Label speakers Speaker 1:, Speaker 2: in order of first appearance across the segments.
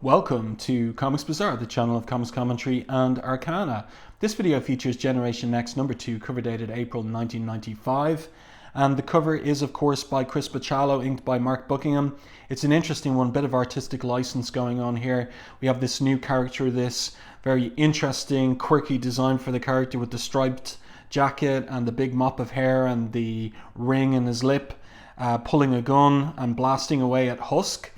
Speaker 1: Welcome to Comics Bazaar, the channel of comics commentary and arcana. This video features Generation Next number 2, cover dated April 1995. And the cover is, of course, by Chris Bachalo, inked by Mark Buckingham. It's an interesting one, bit of artistic license going on here. We have this new character, this very interesting, quirky design for the character with the striped jacket and the big mop of hair and the ring in his lip, pulling a gun and blasting away at Husk.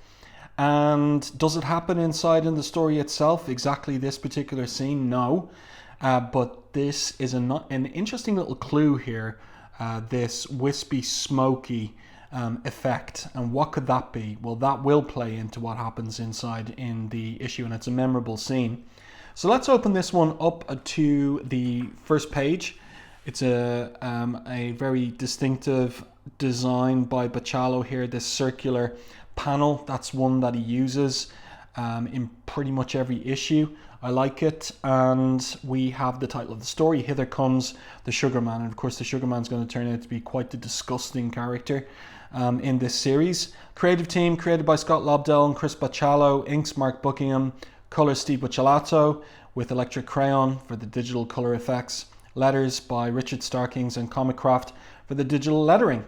Speaker 1: And does it happen inside in the story itself, exactly this particular scene? No. But this is an interesting little clue here, this wispy, smoky effect. And what could that be? Well, that will play into what happens inside in the issue, and it's a memorable scene. So let's open this one up to the first page. It's a very distinctive design by Bachalo here, this circular panel. That's one that he uses in pretty much every issue. I like it. And we have the title of the story, Hither Comes the Sugarman. And of course the Sugarman's going to turn out to be quite the disgusting character in this series. Creative team created by Scott Lobdell and Chris Bachalo, inks Mark Buckingham, color Steve Buccellato with electric crayon for the digital color effects, letters by Richard Starkings and Comic Craft for the digital lettering.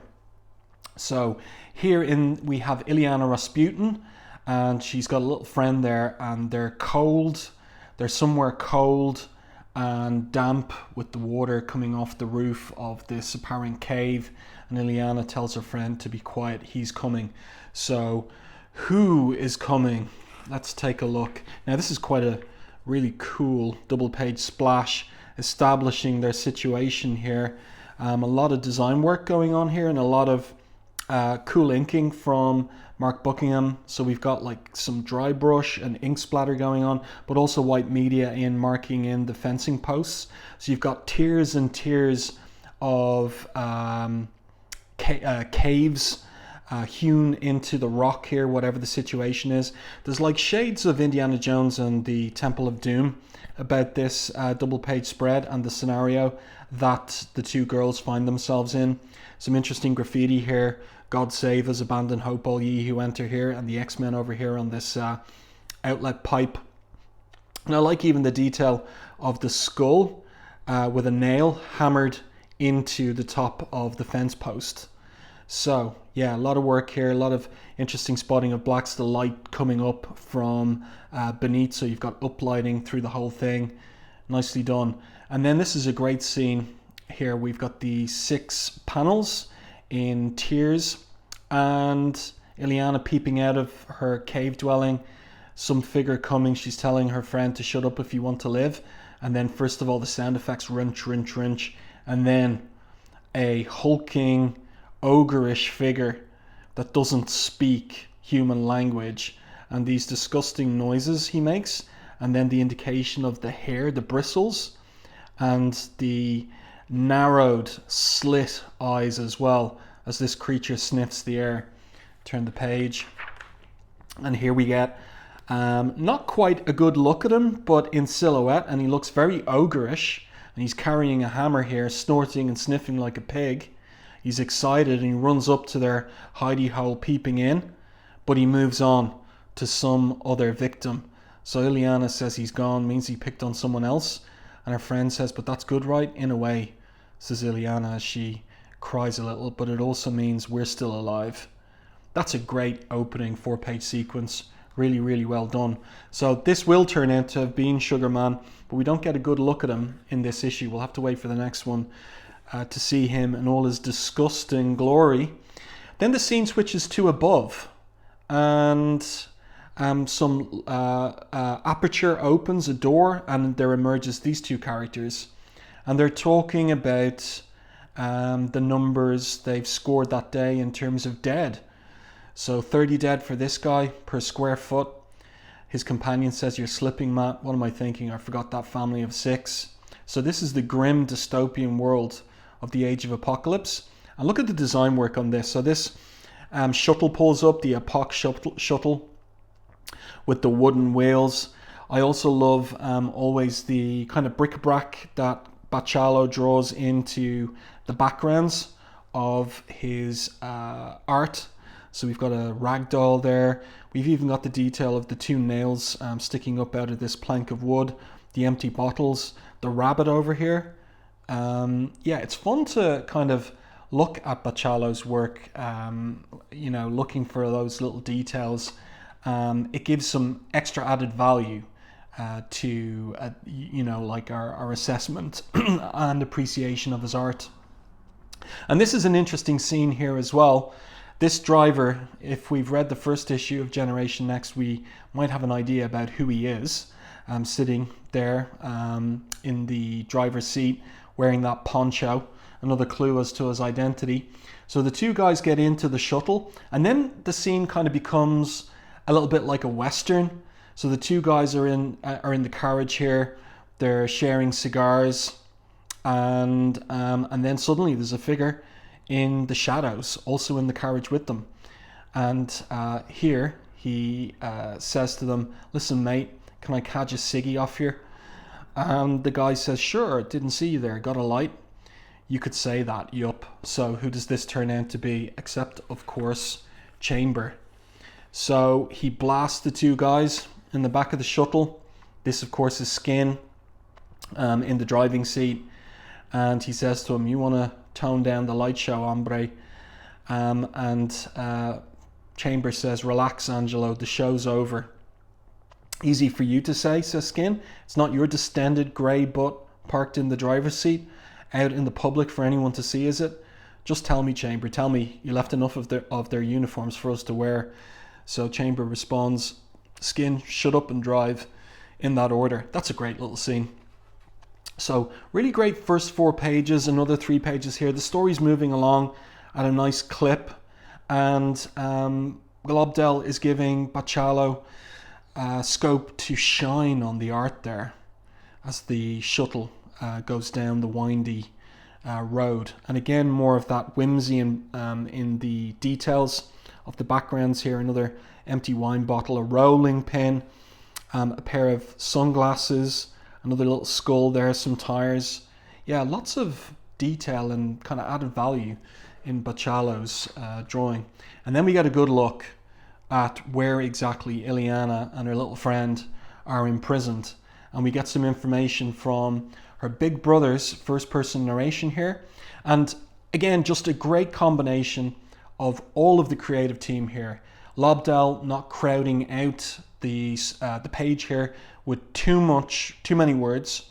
Speaker 1: So here we have Ilyana Rasputin, and she's got a little friend there, and they're cold. They're somewhere cold and damp with the water coming off the roof of this apparent cave, and Ilyana tells her friend to be quiet, he's coming. So who is coming? Let's take a look. Now this is quite a really cool double page splash establishing their situation here. A lot of design work going on here and a lot of cool inking from Mark Buckingham. So we've got like some dry brush and ink splatter going on, but also white media in marking in the fencing posts. So you've got tiers and tiers of caves hewn into the rock here, whatever the situation is. There's like shades of Indiana Jones and the Temple of Doom about this double page spread and the scenario that the two girls find themselves in. Some interesting graffiti here. God save us, abandon hope all ye who enter here, and the X-Men over here on this outlet pipe. And I like even the detail of the skull with a nail hammered into the top of the fence post. So yeah, a lot of work here, a lot of interesting spotting of blacks, the light coming up from beneath, so you've got uplighting through the whole thing. Nicely done. And then this is a great scene here. We've got the 6 panels in tiers and Ilyana peeping out of her cave dwelling, some figure coming, she's telling her friend to shut up if you want to live, and then first of all the sound effects, wrench, wrench, wrench, and then a hulking ogreish figure that doesn't speak human language, and these disgusting noises he makes, and then the indication of the hair, the bristles, and the narrowed slit eyes as well as this creature sniffs the air. Turn the page and here we get not quite a good look at him, but in silhouette, and he looks very ogreish, and he's carrying a hammer here, snorting and sniffing like a pig. He's excited and he runs up to their hidey hole peeping in, but he moves on to some other victim. So Ilyana says he's gone, means he picked on someone else, and her friend says, but that's good, right? In a way, says Ilyana as she cries a little, but it also means we're still alive. That's a great opening 4-page sequence. Really, really well done. So this will turn out to have been Sugarman, but we don't get a good look at him in this issue. We'll have to wait for the next one to see him in all his disgusting glory. Then the scene switches to above, and some aperture opens, a door, and there emerges these two characters, and they're talking about the numbers they've scored that day in terms of dead. So 30 dead for this guy per square foot. His companion says, you're slipping, Matt. What am I thinking? I forgot that family of 6. So this is the grim dystopian world of the Age of Apocalypse. And look at the design work on this. So this shuttle pulls up, the Apoc shuttle with the wooden wheels. I also love always the kind of bric-a-brac that Bachalo draws into the backgrounds of his art. So we've got a ragdoll there. We've even got the detail of the 2 nails sticking up out of this plank of wood, the empty bottles, the rabbit over here. Yeah, it's fun to kind of look at Bachalo's work, looking for those little details. It gives some extra added value to, like our assessment and appreciation of his art. And this is an interesting scene here as well. This driver, if we've read the first issue of Generation Next, we might have an idea about who he is, sitting there in the driver's seat wearing that poncho, another clue as to his identity. So the 2 guys get into the shuttle, and then the scene kind of becomes a little bit like a Western. So the 2 guys are in the carriage here, they're sharing cigars, and then suddenly there's a figure in the shadows, also in the carriage with them. And here he says to them, "Listen, mate, can I catch a ciggy off here?" And the guy says, "Sure, didn't see you there, got a light?" You could say that, yup. So who does this turn out to be? Except, of course, Chamber. So he blasts the 2 guys in the back of the shuttle. This, of course, is Skin in the driving seat. And he says to him, "You want to tone down the light show, hombre?" And Chamber says, "Relax, Angelo, the show's over." "Easy for you to say," says Skin. "It's not your distended grey butt parked in the driver's seat out in the public for anyone to see, is it? Just tell me, Chamber, tell me you left enough of their uniforms for us to wear." So Chamber responds, "Skin, shut up and drive," in that order. That's a great little scene. So really great first 4 pages, another 3 pages here. The story's moving along at a nice clip, and Lobdell is giving Bachalo scope to shine on the art there as the shuttle goes down the windy road. And again, more of that whimsy in the details of the backgrounds here. Another empty wine bottle, a rolling pin, a pair of sunglasses, another little skull there, some tires. Yeah, lots of detail and kind of added value in Bachalo's drawing. And then we get a good look at where exactly Ilyana and her little friend are imprisoned. And we get some information from her big brother's first-person narration here. And again, just a great combination of all of the creative team here. Lobdell not crowding out the page here with too many words.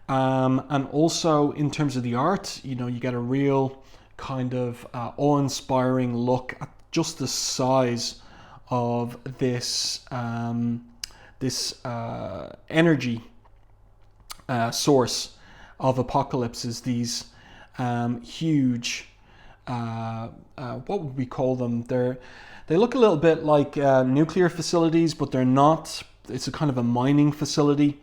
Speaker 1: And also in terms of the art, you get a real kind of awe-inspiring look at just the size of this energy source of apocalypses. These huge, what would we call them? They look a little bit like nuclear facilities, but they're not. It's a kind of a mining facility,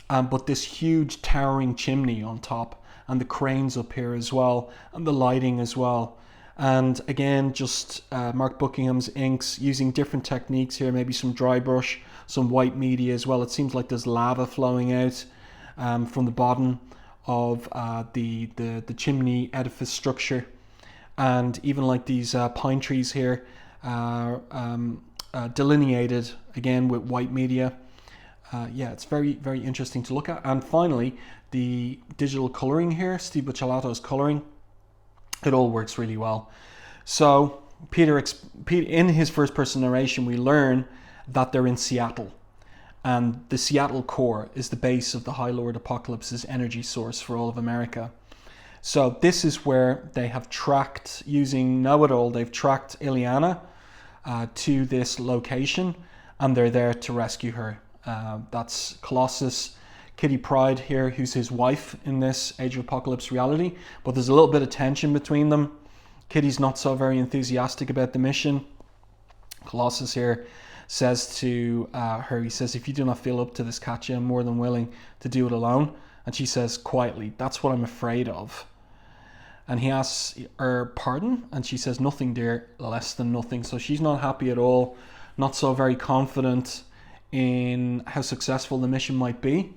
Speaker 1: but this huge towering chimney on top, and the cranes up here as well, and the lighting as well. And again, just Mark Buckingham's inks using different techniques here, maybe some dry brush, some white media as well. It seems like there's lava flowing out from the bottom of the chimney edifice structure. And even like these pine trees here, delineated again with white media. Yeah, it's very, very interesting to look at. And finally, the digital coloring here, Steve Buchalato's coloring, it all works really well. So Peter, in his first person narration, we learn that they're in Seattle, and the Seattle core is the base of the High Lord Apocalypse's energy source for all of America. So this is where they have tracked, using Know-It-All, they've tracked Ilyana to this location, and they're there to rescue her. That's Colossus, Kitty Pryde here, who's his wife in this Age of Apocalypse reality, but there's a little bit of tension between them. Kitty's not so very enthusiastic about the mission. Colossus here says to her, he says, "If you do not feel up to this, Katya, I'm more than willing to do it alone." And she says quietly, "That's what I'm afraid of." And he asks her pardon, and she says, "Nothing, dear, less than nothing." So she's not happy at all, not so very confident in how successful the mission might be.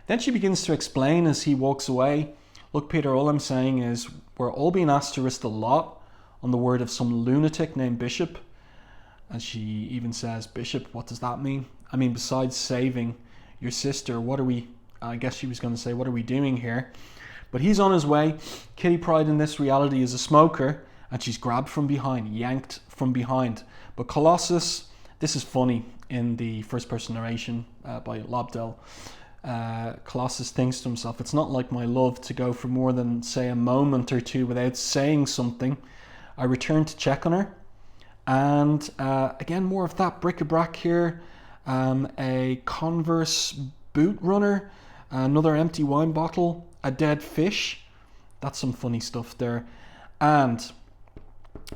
Speaker 1: Then she begins to explain as he walks away, "Look, Peter, all I'm saying is we're all being asked to risk a lot on the word of some lunatic named Bishop. And she even says, Bishop, what does that mean? I mean, besides saving your sister, what are we, I guess she was going to say, what are we doing here? But he's on his way. Kitty Pryde in this reality is a smoker, and she's grabbed from behind, yanked from behind. But Colossus, this is funny in the first person narration by Lobdell. Colossus thinks to himself, it's not like my love to go for more than, say, a moment or two without saying something. I return to check on her. And again, more of that bric-a-brac here. A Converse boot runner, another empty wine bottle, a dead fish. That's some funny stuff there. And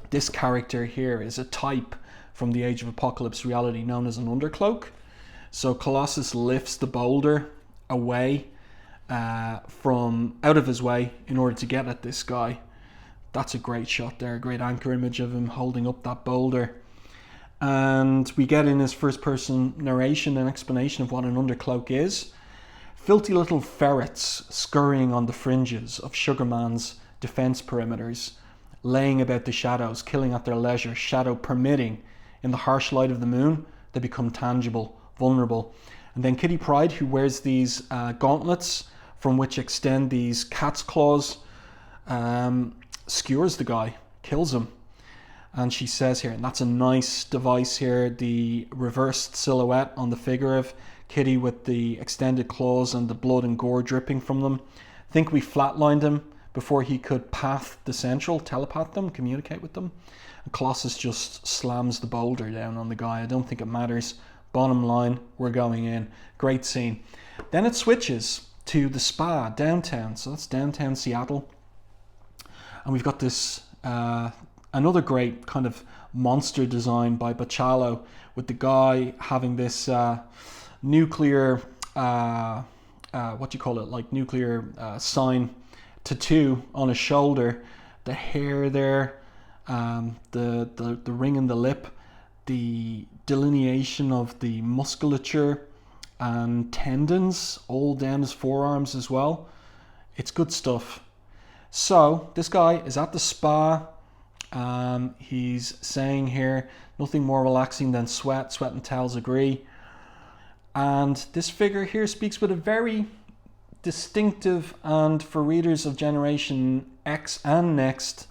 Speaker 1: this character here is a type from the Age of Apocalypse reality known as an undercloak. So Colossus lifts the boulder away from out of his way in order to get at this guy. That's a great shot there, a great anchor image of him holding up that boulder. And we get in his first person narration an explanation of what an undercloak is. Filthy little ferrets scurrying on the fringes of Sugarman's defense perimeters, laying about the shadows, killing at their leisure, shadow permitting. In the harsh light of the moon, they become tangible, vulnerable. And then Kitty Pryde, who wears these gauntlets from which extend these cat's claws, skewers the guy, kills him. And she says here, and that's a nice device here, the reversed silhouette on the figure of Kitty with the extended claws and the blood and gore dripping from them. I think we flatlined him before he could path the central, telepath them, communicate with them. And Colossus just slams the boulder down on the guy. I don't think it matters. Bottom line, we're going in. Great scene. Then it switches to the spa downtown. So that's downtown Seattle. And we've got this another great kind of monster design by Bachalo, with the guy having this nuclear nuclear sign tattoo on his shoulder. The hair there, the ring in the lip, the delineation of the musculature and tendons all down his forearms as well. It's good stuff. So this guy is at the spa. He's saying here, nothing more relaxing than sweat and towels agree. And this figure here speaks with a very distinctive, and for readers of Generation X and Next,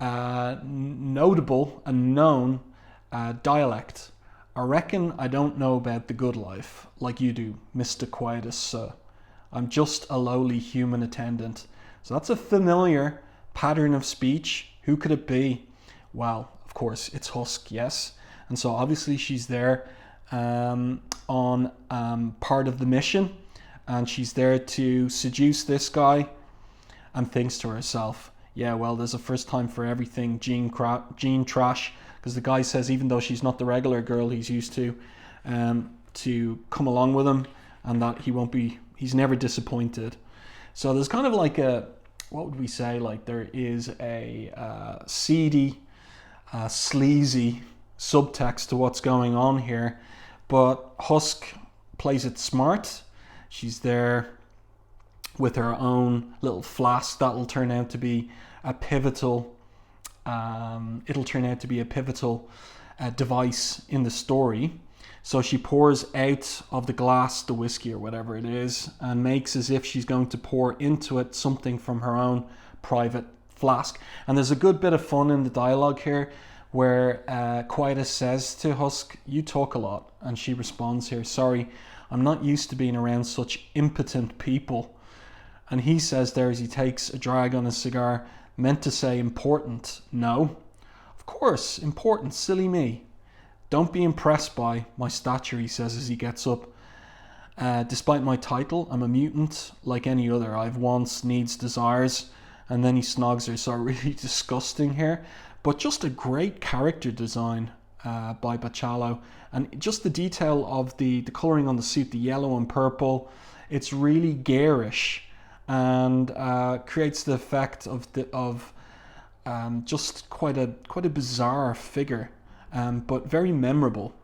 Speaker 1: notable and known dialect. I reckon I don't know about the good life like you do, Mr. Quietus, sir. I'm just a lowly human attendant. So that's a familiar pattern of speech. Who could it be? Well, of course, it's Husk, yes. And so obviously she's there on part of the mission, and she's there to seduce this guy, and thinks to herself, yeah, well, there's a first time for everything, Gene trash, because the guy says even though she's not the regular girl he's used to come along with him, and that he's never disappointed. So there's kind of like a, what would we say, like there is a seedy, sleazy subtext to what's going on here, but Husk plays it smart. She's there with her own little flask that'll turn out to be a pivotal device in the story. So she pours out of the glass the whiskey or whatever it is, and makes as if she's going to pour into it something from her own private flask. And there's a good bit of fun in the dialogue here, where Quietus says to Husk, you talk a lot. And she responds here, sorry, I'm not used to being around such impotent people. And he says there, as he takes a drag on his cigar, meant to say important. No. Of course, important, silly me. Don't be impressed by my stature, he says as he gets up. Despite my title, I'm a mutant like any other. I've wants, needs, desires. And then he snogs her, so really disgusting here. But just a great character design by Bachalo. And just the detail of the colouring on the suit, the yellow and purple. It's really garish, and creates the effect of just quite a bizarre figure. But very memorable.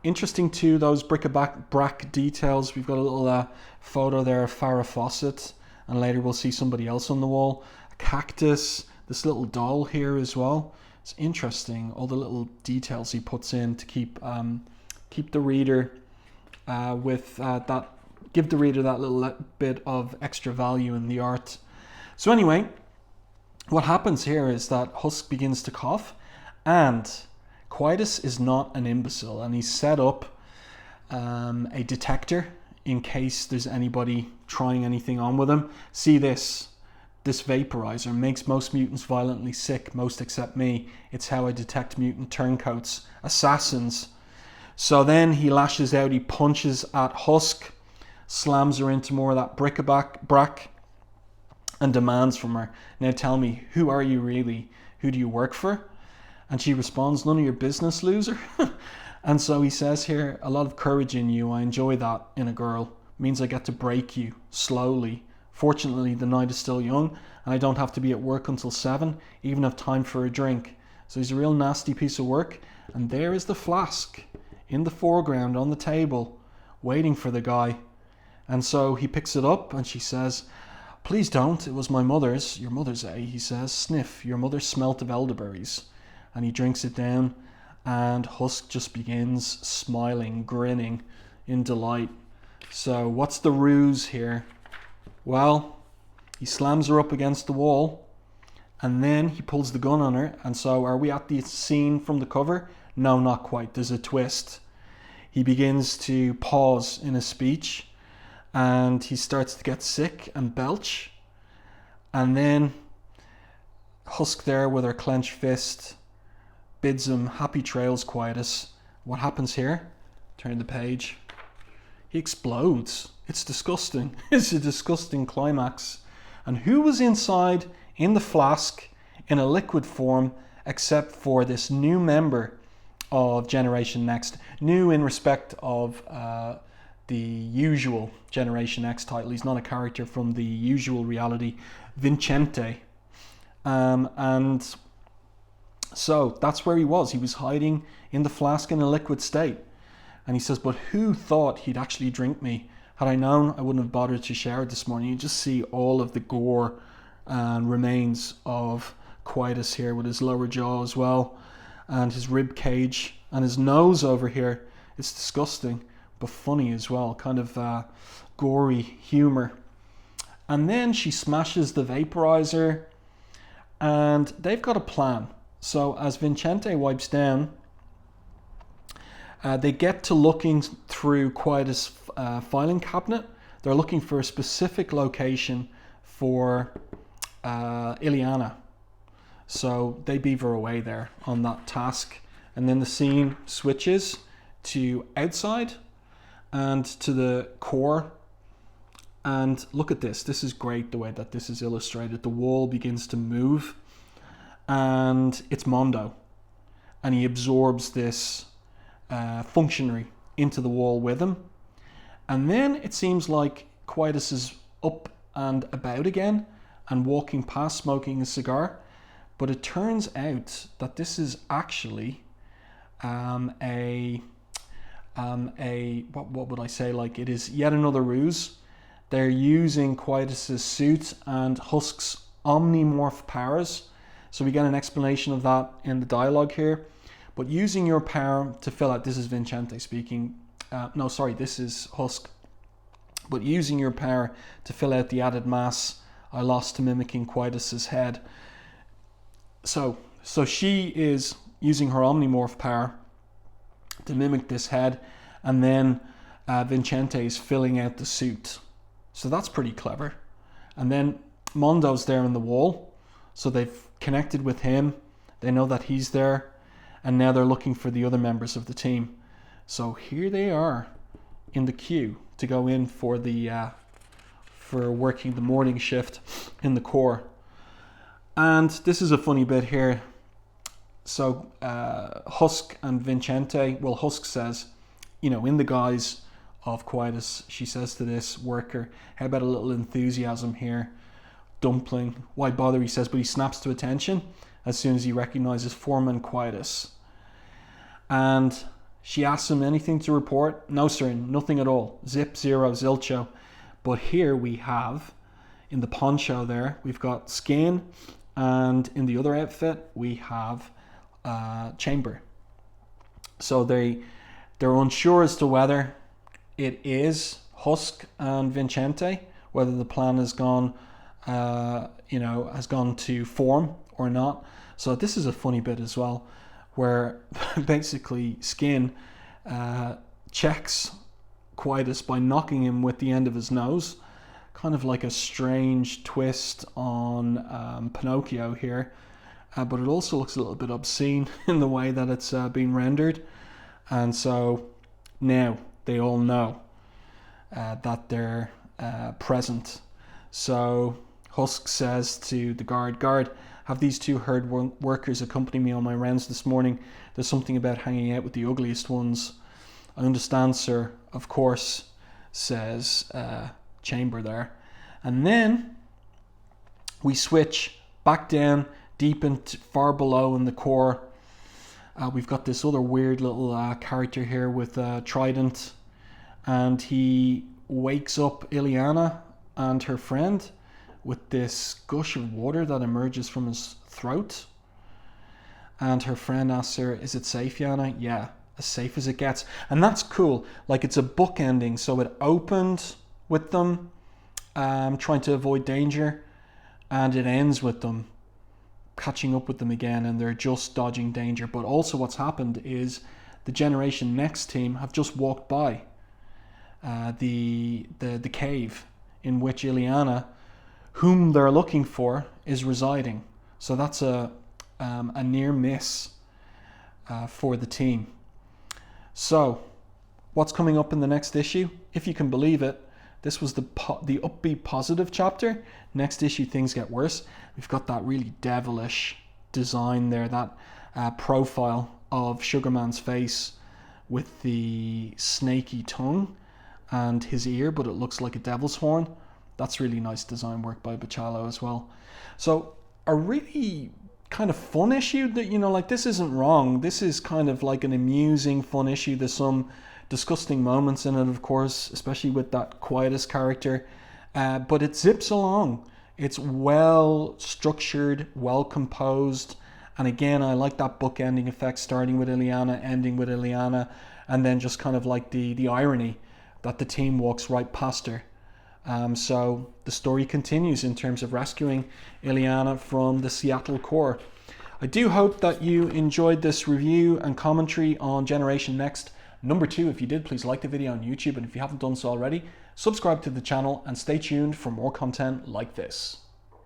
Speaker 1: Interesting too, those bric-a-brac details. We've got a little photo there of Farrah Fawcett, and later we'll see somebody else on the wall. A cactus, this little doll here as well. It's interesting, all the little details he puts in to keep the reader give the reader that little bit of extra value in the art. So anyway, what happens here is that Husk begins to cough, and Quietus is not an imbecile, and he's set up a detector in case there's anybody trying anything on with him. See this vaporizer makes most mutants violently sick, most except me. It's how I detect mutant turncoats, assassins. So then he lashes out, he punches at Husk, slams her into more of that bric-a-brac, and demands from her, now tell me, who are you really? Who do you work for? And she responds, none of your business, loser. And so he says here, a lot of courage in you. I enjoy that in a girl. It means I get to break you slowly. Fortunately, the night is still young, and I don't have to be at work until 7, even have time for a drink. So he's a real nasty piece of work. And there is the flask in the foreground on the table, waiting for the guy. And so he picks it up, and she says, please don't, it was my mother's. Your mother's, eh? He says, sniff, your mother smelt of elderberries. And he drinks it down, and Husk just begins smiling, grinning in delight. So what's the ruse here? Well, he slams her up against the wall, and then he pulls the gun on her. And so are we at the scene from the cover? No, not quite. There's a twist. He begins to pause in his speech, and he starts to get sick and belch. And then Husk there with her clenched fist bids him happy trails, Quietus. What happens here? Turn the page. He explodes. It's disgusting. It's a disgusting climax. And who was inside in the flask in a liquid form except for this new member of Generation Next? New in respect of the usual Generation X title. He's not a character from the usual reality. Vincente. And so that's where he was. He was hiding in the flask in a liquid state. And he says, but who thought he'd actually drink me? Had I known, I wouldn't have bothered to shower this morning. You just see all of the gore and remains of Quietus here with his lower jaw as well, and his rib cage and his nose over here. It's disgusting, but funny as well, kind of gory humor. And then she smashes the vaporizer, and they've got a plan. So as Vincente wipes down, they get to looking through Quietus' filing cabinet. They're looking for a specific location for Ilyana. So they beaver away there on that task. And then the scene switches to outside and to the core. And look at this. This is great, the way that this is illustrated. The wall begins to move. And it's Mondo. And he absorbs this functionary into the wall with him. And then it seems like Quietus is up and about again and walking past smoking a cigar. But it turns out that this is actually what would I say, like, it is yet another ruse. They're using Quietus's suit and Husk's omnimorph powers. So we get an explanation of that in the dialogue here. But using your power to fill out, this is Vincente speaking. This is Husk. But using your power to fill out the added mass I lost to mimicking Quietus's head. So she is using her omnimorph power to mimic this head, and then Vincente is filling out the suit. So that's pretty clever. And then Mondo's there in the wall, so they've connected with him. They know that he's there, and now they're looking for the other members of the team. So here they are in the queue to go in for the for working the morning shift in the core. And this is a funny bit here. So Husk and Vincente, well, Husk says, in the guise of Quietus, she says to this worker, how about a little enthusiasm here? Dumpling, why bother, he says, but he snaps to attention as soon as he recognizes Foreman Quietus. And she asks him anything to report. No, sir, nothing at all. Zip, zero, zilcho. But here we have, in the poncho there, we've got skin, and in the other outfit, we have chamber. So they're unsure as to whether it is Husk and Vincente, whether the plan has gone, has gone to form or not. So this is a funny bit as well, where basically Skin checks Quietus by knocking him with the end of his nose. Kind of like a strange twist on Pinocchio here. But it also looks a little bit obscene in the way that it's been rendered. And so now they all know that they're present. So Husk says to the guard, have these two herd workers accompany me on my rounds this morning. There's something about hanging out with the ugliest ones. I understand, sir. Of course, says Chamber there. And then we switch back down deep into far below in the core. We've got this other weird little character here with Trident, and he wakes up Ilyana and her friend with this gush of water that emerges from his throat. And her friend asks her, is it safe, Yana? Yeah, as safe as it gets. And that's cool. Like, it's a book ending. So it opened with them trying to avoid danger, and it ends with them catching up with them again, and they're just dodging danger. But also what's happened is the Generation Next team have just walked by the cave in which Ilyana, whom they're looking for, is residing. So that's a near miss for the team. So what's coming up in the next issue? If you can believe it, this was the upbeat positive chapter. Next issue, things get worse. We've got that really devilish design there, that profile of Sugarman's face with the snaky tongue and his ear, but it looks like a devil's horn. That's really nice design work by Bachalo as well. So a really kind of fun issue that, like, this isn't wrong. This is kind of like an amusing, fun issue. There's some disgusting moments in it, of course, especially with that Quietus character. But it zips along. It's well structured, well composed. And again, I like that bookending effect, starting with Ilyana, ending with Ilyana, and then just kind of like the irony that the team walks right past her. So the story continues in terms of rescuing Ilyana from the Seattle core. I do hope that you enjoyed this review and commentary on Generation Next number 2. If you did, please like the video on YouTube, and if you haven't done so already, subscribe to the channel and stay tuned for more content like this.